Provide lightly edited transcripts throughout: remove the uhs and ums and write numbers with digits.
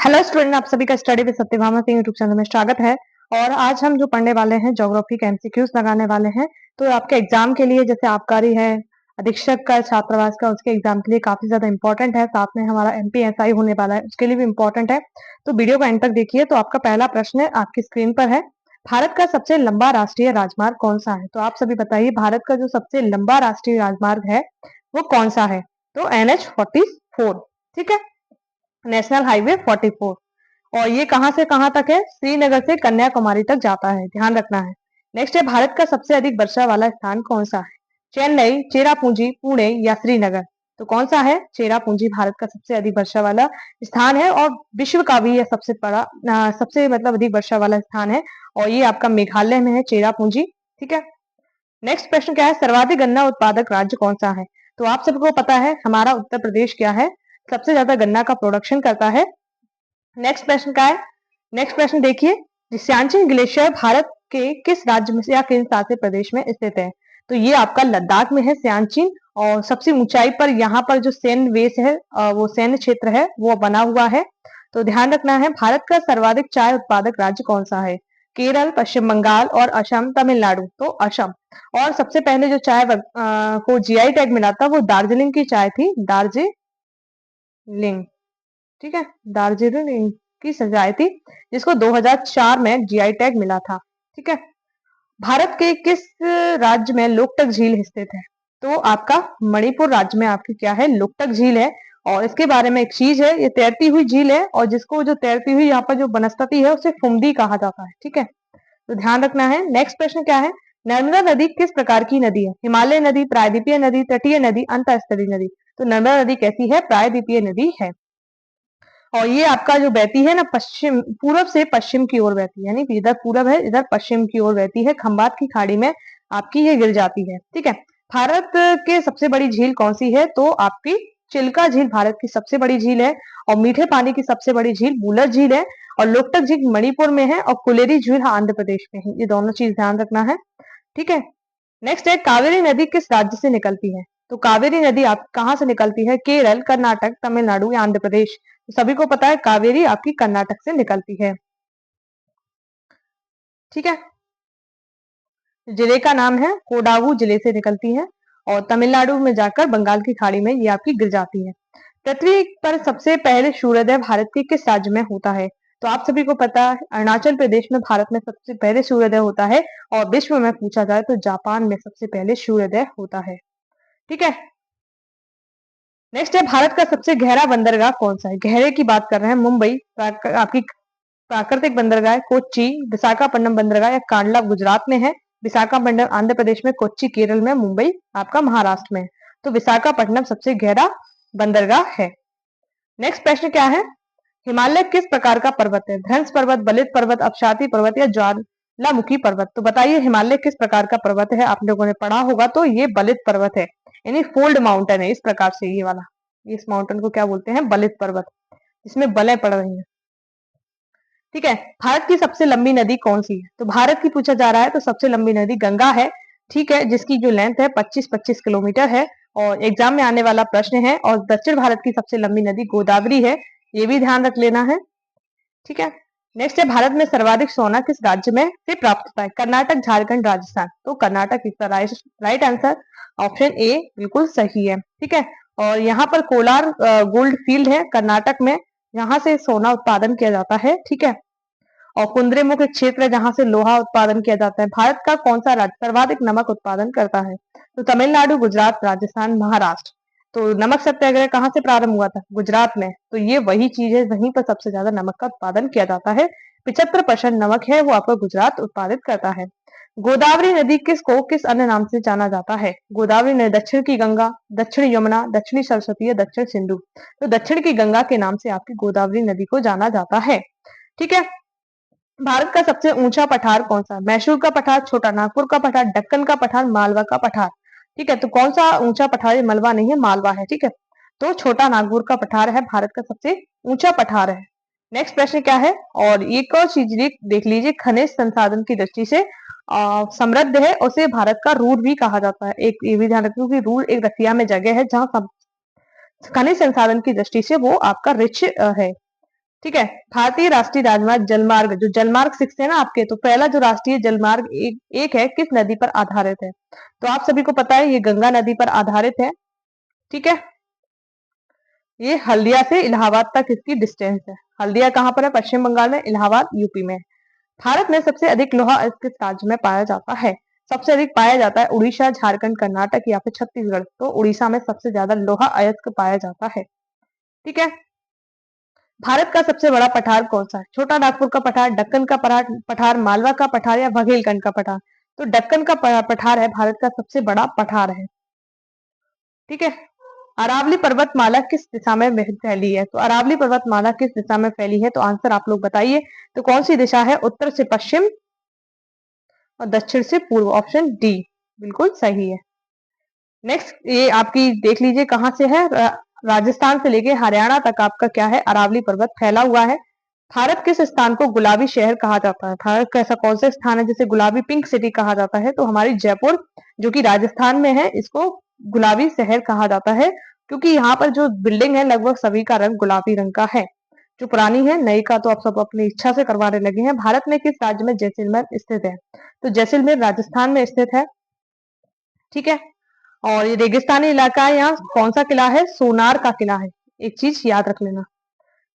Hello student, आप सभी का study with Satyabhama Singh YouTube channel में स्वागत है। और आज हम जो पढ़ने वाले हैं ज्योग्राफी के एमसीक्यूज लगाने वाले हैं। तो आपके एग्जाम के लिए जैसे आबकारी है, अधीक्षक का, छात्रावास का, उसके एग्जाम के लिए काफी ज्यादा इंपॉर्टेंट है। साथ में हमारा एमपीएसआई होने वाला है, उसके लिए भी इंपॉर्टेंट है। तो वीडियो को एंड तक देखिए। तो आपका पहला प्रश्न है आपकी स्क्रीन पर है, भारत का सबसे लंबा राष्ट्रीय राजमार्ग कौन सा है? तो आप सभी बताइए, भारत का जो सबसे लंबा राष्ट्रीय राजमार्ग है वो कौन सा है? तो NH-44, ठीक है, नेशनल हाईवे 44। और ये कहां से कहां तक है? श्रीनगर से कन्याकुमारी तक जाता है, ध्यान रखना है। नेक्स्ट है, भारत का सबसे अधिक वर्षा वाला स्थान कौन सा है? चेन्नई, चेरापूंजी, पुणे या श्रीनगर? तो कौन सा है? चेरापूंजी भारत का सबसे अधिक वर्षा वाला स्थान है और विश्व का भी यह सबसे बड़ा सबसे मतलब अधिक वर्षा वाला स्थान है। और ये आपका मेघालय में है, चेरापूंजी, ठीक है। नेक्स्ट प्रश्न क्या है, सर्वाधिक गन्ना उत्पादक राज्य कौन सा है? तो आप सबको पता है हमारा उत्तर प्रदेश क्या है, सबसे ज्यादा गन्ना का प्रोडक्शन करता है। नेक्स्ट प्रश्न क्या है? नेक्स्ट प्रश्न देखिए, सियाचिन ग्लेशियर भारत के किस राज्य में या किन शासित प्रदेश में स्थित है? तो ये आपका लद्दाख में है सियाचिन। और सबसे ऊंचाई पर यहाँ पर जो सैन्य वेस है, वो सैन्य क्षेत्र है, वो बना हुआ है। तो ध्यान रखना है। भारत का सर्वाधिक चाय उत्पादक राज्य कौन सा है? केरल, पश्चिम बंगाल और असम, तमिलनाडु? तो असम। और सबसे पहले जो चाय को जीआई टैग मिला था वो दार्जिलिंग की चाय थी, दार्जिलिंग, ठीक है, दार्जिलिंग की सजाई थी, जिसको 2004 में जीआई टैग मिला था, ठीक है। भारत के किस राज्य में लोकटक झील स्थित है? तो आपका मणिपुर राज्य में आपकी क्या है? लोकटक झील है। और इसके बारे में एक चीज है, ये तैरती हुई झील है और जिसको जो तैरती हुई यहाँ पर जो वनस्पति है उसे फुमदी कहा जाता है, ठीक है। तो ध्यान रखना है। नेक्स्ट प्रश्न क्या है, नर्मदा नदी किस प्रकार की नदी है? हिमालय नदी, प्रायद्वीपीय नदी, तटीय नदी, अंतःस्थलीय नदी? तो नर्मदा नदी कैसी है? प्रायद्वीपीय नदी है। और ये आपका जो बहती है ना, पश्चिम पूरब से पश्चिम की ओर बहती है, यानी कि इधर पूरब है, इधर पश्चिम की ओर बहती है, खंबात की खाड़ी में आपकी ये गिर जाती है, ठीक है। भारत के सबसे बड़ी झील कौन सी है? तो आपकी चिल्का झील भारत की सबसे बड़ी झील है। और मीठे पानी की सबसे बड़ी झील बुलर झील है। और लोकटक झील मणिपुर में है और कुलेरी झील आंध्र प्रदेश में है। ये दोनों चीज ध्यान रखना है, ठीक है। नेक्स्ट है, कावेरी नदी किस राज्य से निकलती है? तो कावेरी नदी आप कहां से निकलती है? केरल, कर्नाटक, तमिलनाडु या आंध्र प्रदेश? तो सभी को पता है कावेरी आपकी कर्नाटक से निकलती है, ठीक है। जिले का नाम है कोडागु, जिले से निकलती है और तमिलनाडु में जाकर बंगाल की खाड़ी में ये आपकी गिर जाती है। पृथ्वी पर सबसे पहले सूर्योदय भारत के किस राज्य में होता है? तो आप सभी को पता है अरुणाचल प्रदेश में भारत में सबसे पहले सूर्योदय होता है। और विश्व में पूछा जाए तो जापान में सबसे पहले सूर्योदय होता है, ठीक है। नेक्स्ट है, भारत का सबसे गहरा बंदरगाह कौन सा है? गहरे की बात कर रहे हैं, मुंबई आपकी प्राकृतिक बंदरगाह, कोच्चि, विशाखापट्टनम बंदरगाह या कांडला गुजरात में है, विशाखापट्टनम आंध्र प्रदेश में, कोच्चि केरल में, मुंबई आपका महाराष्ट्र में। तो विशाखापट्टनम सबसे गहरा बंदरगाह है। नेक्स्ट प्रश्न क्या है, हिमालय किस प्रकार का पर्वत है? ध्रंस पर्वत, बलित पर्वत, अपशाती पर्वत या ज्वालामुखी पर्वत? तो बताइए हिमालय किस प्रकार का पर्वत है? आप लोगों ने पढ़ा होगा, तो ये बलित पर्वत है, यानी फोल्ड माउंटेन है, इस प्रकार से ये वाला। इस माउंटेन को क्या बोलते हैं? बलित पर्वत, जिसमें बलें पड़ रही हैं, ठीक है। भारत की सबसे लंबी नदी कौन सी है? तो भारत की पूछा जा रहा है, तो सबसे लंबी नदी गंगा है, ठीक है, जिसकी जो लेंथ है 25-25 किलोमीटर है। और एग्जाम में आने वाला प्रश्न है। और दक्षिण भारत की सबसे लंबी नदी गोदावरी है, ये भी ध्यान रख लेना है, ठीक है। नेक्स्ट है, भारत में सर्वाधिक सोना किस राज्य में से प्राप्त होता है? कर्नाटक, झारखंड, राजस्थान? तो कर्नाटक इसका राइट आंसर, ऑप्शन ए बिल्कुल सही है, ठीक है। और यहाँ पर कोलार गोल्ड फील्ड है कर्नाटक में, यहाँ से सोना उत्पादन किया जाता है, ठीक है। और कुंद्रेमुख एक क्षेत्र है जहां से लोहा उत्पादन किया जाता है। भारत का कौन सा राज्य सर्वाधिक नमक उत्पादन करता है? तो तमिलनाडु, गुजरात, राजस्थान, महाराष्ट्र? तो नमक सत्याग्रह कहाँ से प्रारंभ हुआ था? गुजरात में। तो ये वही चीज है, वहीं पर सबसे ज्यादा नमक का उत्पादन किया जाता है। 75% नमक है वो आपका गुजरात उत्पादित करता है। गोदावरी नदी किसको किस अन्य नाम से जाना जाता है? गोदावरी नदी दक्षिण की गंगा, दक्षिण यमुना, दक्षिणी सरस्वती या दक्षिण सिंधु? तो दक्षिण की गंगा के नाम से आपकी गोदावरी नदी को जाना जाता है, ठीक है। भारत का सबसे ऊंचा पठार कौन सा है? मैसूर का पठार, छोटा नागपुर का पठार, दक्कन का पठार, मालवा का पठार? ठीक है, तो कौन सा ऊंचा पठार है? मलबा नहीं है, मालवा है, ठीक है। तो छोटा नागपुर का पठार है भारत का सबसे ऊंचा पठार है। नेक्स्ट प्रश्न क्या है? और एक और चीज देख लीजिए, खनिज संसाधन की दृष्टि से समृद्ध है, उसे भारत का रूर भी कहा जाता है। एक ये भी ध्यान रखिए कि रूर एक रसिया में जगह है जहाँ खनिज संसाधन की दृष्टि से वो आपका रिच है। ठीक है। भारतीय राष्ट्रीय राजमार्ग जलमार्ग, जो जलमार्ग 6 है ना आपके, तो पहला जो राष्ट्रीय जलमार्ग एक है, किस नदी पर आधारित है? तो आप सभी को पता है ये गंगा नदी पर आधारित है। ठीक है। ये हल्दिया से इलाहाबाद तक इसकी डिस्टेंस है। हल्दिया कहाँ पर है? पश्चिम बंगाल में, इलाहाबाद यूपी में। भारत में सबसे अधिक लोहा किस राज्य में पाया जाता है? सबसे अधिक पाया जाता है उड़ीसा, झारखंड, कर्नाटक या फिर छत्तीसगढ़। तो उड़ीसा में सबसे ज्यादा लोहा अयस्क पाया जाता है। ठीक है। भारत का सबसे बड़ा पठार कौन सा है? छोटा नागपुर का पठार, दक्कन का पठार, मालवा का पठार या बघेलखंड का पठार? तो दक्कन का पठार है, भारत का सबसे बड़ा पठार है। ठीक है। अरावली पर्वतमाला किस दिशा में फैली है? तो अरावली पर्वतमाला किस दिशा में फैली है? तो आंसर आप लोग बताइए। तो कौन सी दिशा है? उत्तर से पश्चिम और दक्षिण से पूर्व। ऑप्शन डी बिल्कुल सही है। नेक्स्ट ये आपकी देख लीजिए कहां से है। राजस्थान से लेके हरियाणा तक आपका क्या है? अरावली पर्वत फैला हुआ है। भारत किस स्थान को गुलाबी शहर कहा जाता है? भारत का ऐसा कौन सा स्थान है जिसे गुलाबी पिंक सिटी कहा जाता है? तो हमारी जयपुर, जो कि राजस्थान में है, इसको गुलाबी शहर कहा जाता है, क्योंकि यहाँ पर जो बिल्डिंग है लगभग सभी का रंग गुलाबी रंग का है। जो पुरानी है, नई का तो आप सब अपनी इच्छा से करवाने लगे हैं। भारत में किस राज्य में जैसलमेर स्थित है? तो जैसलमेर राजस्थान में स्थित है। ठीक है। और ये रेगिस्तानी इलाका है। यहाँ कौन सा किला है? सोनार का किला है। एक चीज याद रख लेना।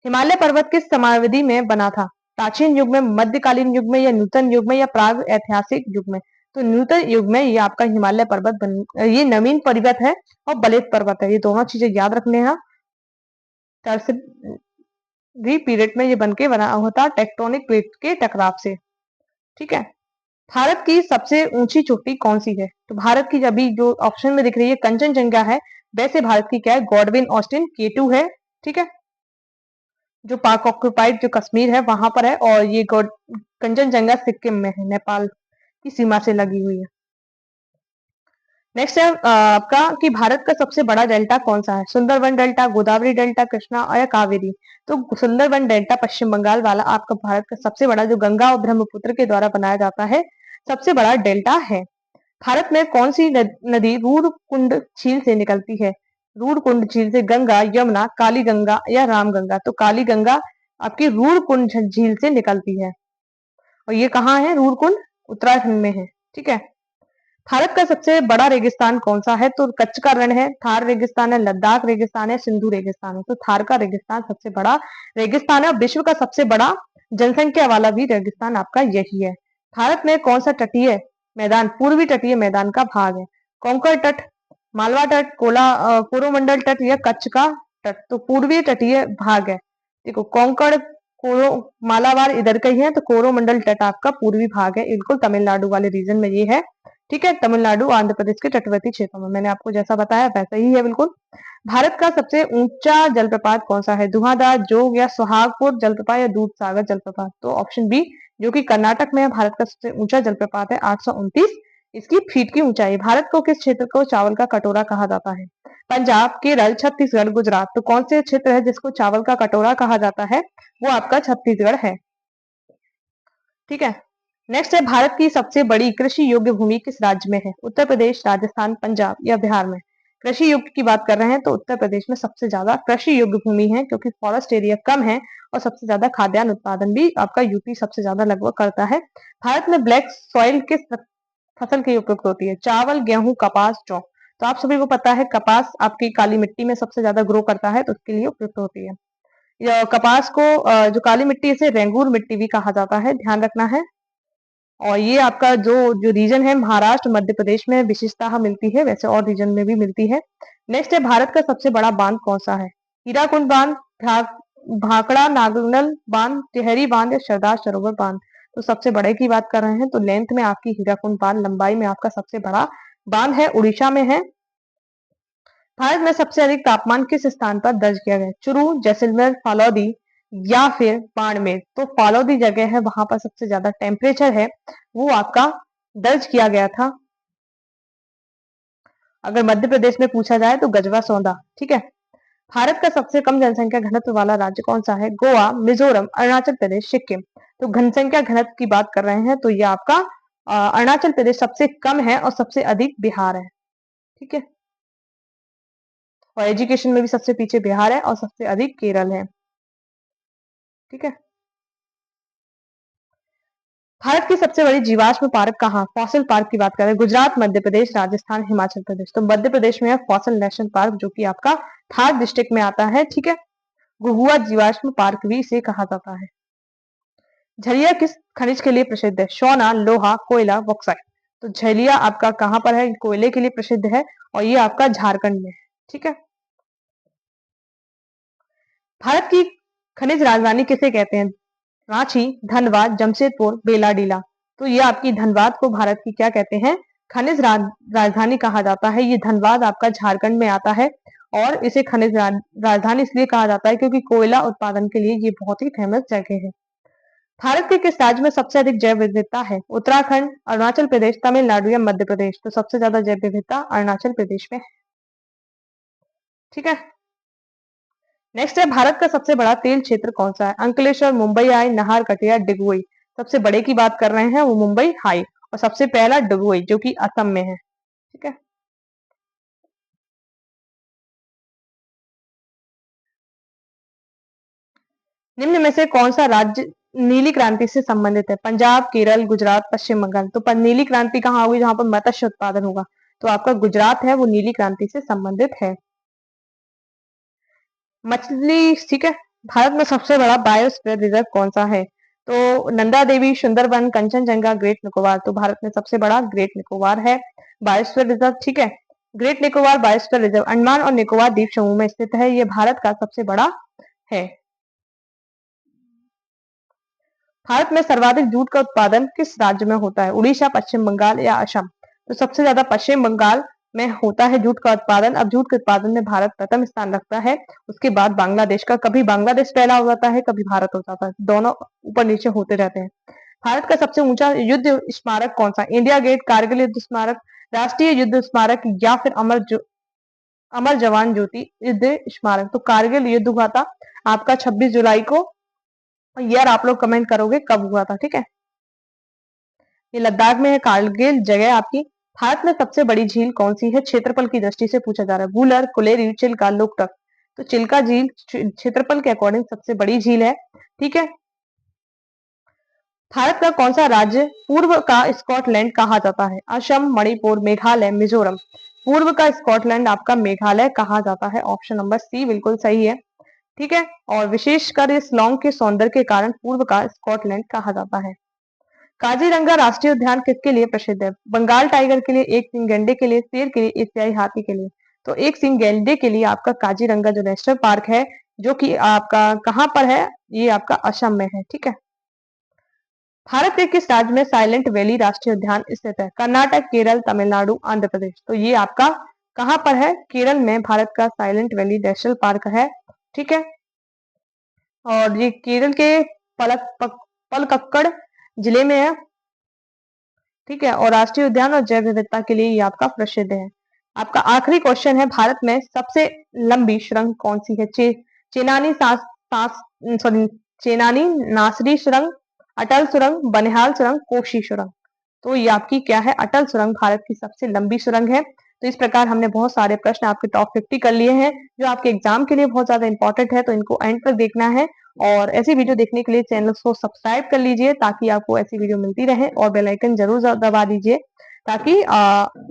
हिमालय पर्वत किस समयावधि में बना था? प्राचीन युग में, मध्यकालीन युग में या नूतन युग में या प्राग ऐतिहासिक युग में? तो नूतन युग में ये आपका हिमालय पर्वत ये नवीन पर्वत है और बलेत पर्वत है। ये दोनों चीजें याद रखने हैं। टर्सरी पीरियड में ये बनके बना होता टेक्टोनिक प्लेट के टकराव से। ठीक है। भारत की सबसे ऊंची चोटी कौन सी है? तो भारत की अभी जो ऑप्शन में दिख रही है कंचनजंगा है, वैसे भारत की क्या है? गॉडविन ऑस्टिन केटू है। ठीक है। जो पाक ऑक्युपाइड जो कश्मीर है वहां पर है, और ये कंचनजंगा सिक्किम में है, नेपाल की सीमा से लगी हुई है। नेक्स्ट है आपका कि भारत का सबसे बड़ा डेल्टा कौन सा है? सुंदरबन डेल्टा, गोदावरी डेल्टा, कृष्णा और या कावेरी? तो सुंदरबन डेल्टा पश्चिम बंगाल वाला आपका भारत का सबसे बड़ा, जो गंगा और ब्रह्मपुत्र के द्वारा बनाया जाता है, सबसे बड़ा डेल्टा है। भारत में कौन सी नदी रूड़कुंड झील से निकलती है? रूड़कुंड झील से गंगा, यमुना, काली गंगा या रामगंगा? तो काली गंगा आपकी रूड़कुंड झील से निकलती है। और ये कहाँ है रूड़कुंड? उत्तराखंड में है। ठीक है। भारत का सबसे बड़ा रेगिस्तान कौन सा है? तो कच्छ का रण है, थार रेगिस्तान है, लद्दाख रेगिस्तान है, सिंधु रेगिस्तान है? तो थार का रेगिस्तान सबसे बड़ा रेगिस्तान है, और विश्व का सबसे बड़ा जनसंख्या वाला भी रेगिस्तान आपका यही है। भारत में कौन सा तटीय मैदान पूर्वी तटीय मैदान का भाग है? कोंकण तट, मालवा तट, कोरोमंडल तट या कच्छ का तट? तो पूर्वी तटीय भाग है। देखो कोंकण, कोरो, मालाबार इधर का ही है, तो कोरोमंडल तट आपका पूर्वी भाग है, बिल्कुल तमिलनाडु वाले रीजन में ये है। ठीक है। तमिलनाडु आंध्र प्रदेश के तटवर्ती क्षेत्रों में, मैंने आपको जैसा बताया वैसा ही है बिल्कुल। भारत का सबसे ऊंचा जलप्रपात कौन सा है? धुआंधार, जोग या सुहागपुर जलप्रपात या दूध सागर जलप्रपात? तो ऑप्शन बी, जो कि कर्नाटक में है, भारत का सबसे ऊंचा जलप्रपात है, 829 इसकी फीट की ऊंचाई। भारत को किस क्षेत्र को चावल का कटोरा कहा जाता है? पंजाब, केरल, छत्तीसगढ़, गुजरात? तो कौन से क्षेत्र है जिसको चावल का कटोरा कहा जाता है? वो आपका छत्तीसगढ़ है। ठीक है। नेक्स्ट है भारत की सबसे बड़ी कृषि योग्य भूमि किस राज्य में है? उत्तर प्रदेश, राजस्थान, पंजाब या बिहार में? कृषि योग्य की बात कर रहे हैं तो उत्तर प्रदेश में सबसे ज्यादा कृषि योग्य भूमि है, क्योंकि फॉरेस्ट एरिया कम है, और सबसे ज्यादा खाद्यान्न उत्पादन भी आपका यूपी सबसे ज्यादा लगभग करता है। भारत में ब्लैक सॉइल किस फसल की उपयुक्त होती है? चावल, गेहूं, कपास, जौ? तो आप सभी को पता है कपास आपकी काली मिट्टी में सबसे ज्यादा ग्रो करता है, तो उसके लिए उपयुक्त होती है। या कपास को जो काली मिट्टी, इसे रेंगूर मिट्टी भी कहा जाता है, ध्यान रखना है। और ये आपका जो जो रीजन है महाराष्ट्र, मध्य प्रदेश में विशेषता मिलती है, वैसे और रीजन में भी मिलती है। नेक्स्ट है भारत का सबसे बड़ा बांध कौन सा है? हीराकुंड बांध, भाखड़ा नागनल बांध, टिहरी बांध या सरदार सरोवर बांध? तो सबसे बड़े की बात कर रहे हैं तो लेंथ में आपकी हीराकुंड बांध लंबाई में आपका सबसे बड़ा बांध है, उड़ीसा में है। भारत में सबसे अधिक तापमान किस स्थान पर दर्ज किया गया? चुरू, जैसलमेर, फालौदी या फिर बाड़मेर? तो फालौदी जगह है, वहां पर सबसे ज्यादा टेम्परेचर है वो आपका दर्ज किया गया था। अगर मध्य प्रदेश में पूछा जाए तो गजवा सौंधा। ठीक है। भारत का सबसे कम जनसंख्या घनत्व वाला राज्य कौन सा है? गोवा, मिजोरम, अरुणाचल प्रदेश, सिक्किम? तो जनसंख्या घनत्व की बात कर रहे हैं तो ये आपका अरुणाचल प्रदेश सबसे कम है, और सबसे अधिक बिहार है। ठीक है। और एजुकेशन में भी सबसे पीछे बिहार है, और सबसे अधिक केरल है। ठीक है। भारत की सबसे बड़ी जीवाश्म पार्क कहाँ? फॉसिल पार्क की बात करें, गुजरात, मध्य प्रदेश, राजस्थान, हिमाचल प्रदेश। तो मध्य प्रदेश में है फॉसिल नेशनल पार्क, जो कि आपका थार डिस्ट्रिक्ट में आता है। ठीक है। घुघुआ जीवाश्म पार्क भी इसे कहा जाता है। झरिया किस खनिज के लिए प्रसिद्ध है? सोना, लोहा, कोयला, बॉक्साइट। तो झरिया आपका कहाँ पर है? कोयले के लिए प्रसिद्ध है और ये आपका झारखंड में है। ठीक है। भारत की खनिज राजधानी किसे कहते हैं? रांची, धनबाद, जमशेदपुर, बेलाडीला। तो ये आपकी धनबाद को भारत की क्या कहते हैं? खनिज राजधानी कहा जाता है। ये धनबाद आपका झारखंड में आता है और इसे खनिज राजधानी इसलिए कहा जाता है क्योंकि कोयला उत्पादन के लिए ये बहुत ही फेमस जगह है। भारत के किस राज्य में सबसे अधिक जैव विविधता है? उत्तराखंड, अरुणाचल प्रदेश, तमिलनाडु या मध्य प्रदेश। तो सबसे ज्यादा जैव विविधता अरुणाचल प्रदेश में है। ठीक है। नेक्स्ट है, भारत का सबसे बड़ा तेल क्षेत्र कौन सा है? अंकलेश्वर, मुंबई हाई, नाहर, कटिया, डिगबोई। सबसे बड़े की बात कर रहे हैं वो मुंबई हाई और सबसे पहला डिगबोई जो कि असम में है। ठीक है। निम्न में से कौन सा राज्य नीली क्रांति से संबंधित है? पंजाब, केरल, गुजरात, पश्चिम बंगाल। तो नीली क्रांति कहाँ होगी? जहां पर मत्स्य उत्पादन होगा। तो आपका गुजरात है वो नीली क्रांति से संबंधित है। मछली। ठीक है। भारत में सबसे बड़ा बायोस्फीयर रिजर्व कौन सा है? तो नंदा देवी, सुंदरबन, कंचनजंगा, ग्रेट निकोबार। तो भारत में सबसे बड़ा ग्रेट निकोबार है बायोस्फीयर रिजर्व। ठीक है। Great Nicobar biosphere reserve Andaman और निकोबार द्वीप समूह में स्थित है। यह भारत का सबसे बड़ा है। भारत में सर्वाधिक जूट का उत्पादन किस राज्य में होता है? उड़ीसा, पश्चिम बंगाल या असम। तो सबसे ज्यादा पश्चिम बंगाल में होता है जूट का उत्पादन। अब जूट के उत्पादन में भारत प्रथम स्थान रखता है। उसके बाद बांग्लादेश का, कभी बांग्लादेश पहला हो जाता है कभी भारत हो जाता है, दोनों ऊपर नीचे होते रहते हैं। भारत का सबसे ऊंचा युद्ध स्मारक कौन सा? इंडिया गेट, कारगिल युद्ध स्मारक, राष्ट्रीय युद्ध स्मारक या फिर अमर जवान ज्योति युद्ध स्मारक। तो कारगिल युद्ध हुआ था आपका 26 जुलाई को। यार आप लोग कमेंट करोगे कब हुआ था। ठीक है। ये लद्दाख में है कारगिल जगह आपकी। भारत में सबसे बड़ी झील कौन सी है? क्षेत्रफल की दृष्टि से पूछा जा रहा है। वुलर, कुलेरी, चिल्का, लोकटक। तो चिल्का झील क्षेत्रफल के अकॉर्डिंग सबसे बड़ी झील है। ठीक है। भारत का कौन सा राज्य पूर्व का स्कॉटलैंड कहा जाता है? असम, मणिपुर, मेघालय, मिजोरम। पूर्व का स्कॉटलैंड आपका मेघालय कहा जाता है। ऑप्शन नंबर सी बिल्कुल सही है। ठीक है। और विशेषकर इस लॉन्ग के सौंदर्य के कारण पूर्व का स्कॉटलैंड कहा जाता है। काजीरंगा राष्ट्रीय उद्यान किसके लिए प्रसिद्ध है? बंगाल टाइगर के लिए, एक सींग गैंडे के लिए, शेर के लिए, एशियाई हाथी के लिए। तो एक सींग गैंडे के लिए आपका काजीरंगा जो नेशनल पार्क है, जो कि आपका कहाँ पर है? ये आपका असम में है। ठीक है। भारत के किस राज्य में साइलेंट वैली राष्ट्रीय उद्यान स्थित है? कर्नाटक, केरल, तमिलनाडु, आंध्र प्रदेश। तो ये आपका कहाँ पर है? केरल में भारत का साइलेंट वैली नेशनल पार्क है। ठीक है। और ये केरल के पलक्कड़ जिले में है। ठीक है। और राष्ट्रीय उद्यान और जैव विविधता के लिए ये आपका प्रसिद्ध है। आपका आखिरी क्वेश्चन है, भारत में सबसे लंबी सुरंग कौन सी है? चेनानी सास सास सॉरी चेनानी नासरी सुरंग, अटल सुरंग, बनिहाल सुरंग, कोशी सुरंग। तो ये आपकी क्या है? अटल सुरंग भारत की सबसे लंबी सुरंग है। तो इस प्रकार हमने बहुत सारे प्रश्न आपके टॉप 50 कर लिए हैं, जो आपके एग्जाम के लिए बहुत ज्यादा इंपॉर्टेंट है। तो इनको एंड तक देखना है और ऐसी वीडियो देखने के लिए चैनल को सब्सक्राइब कर लीजिए ताकि आपको ऐसी वीडियो मिलती रहे और बेल आइकन जरूर दबा दीजिए ताकि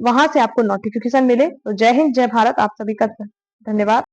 वहां से आपको नोटिफिकेशन मिले। तो जय हिंद, जय भारत, आप सभी का धन्यवाद।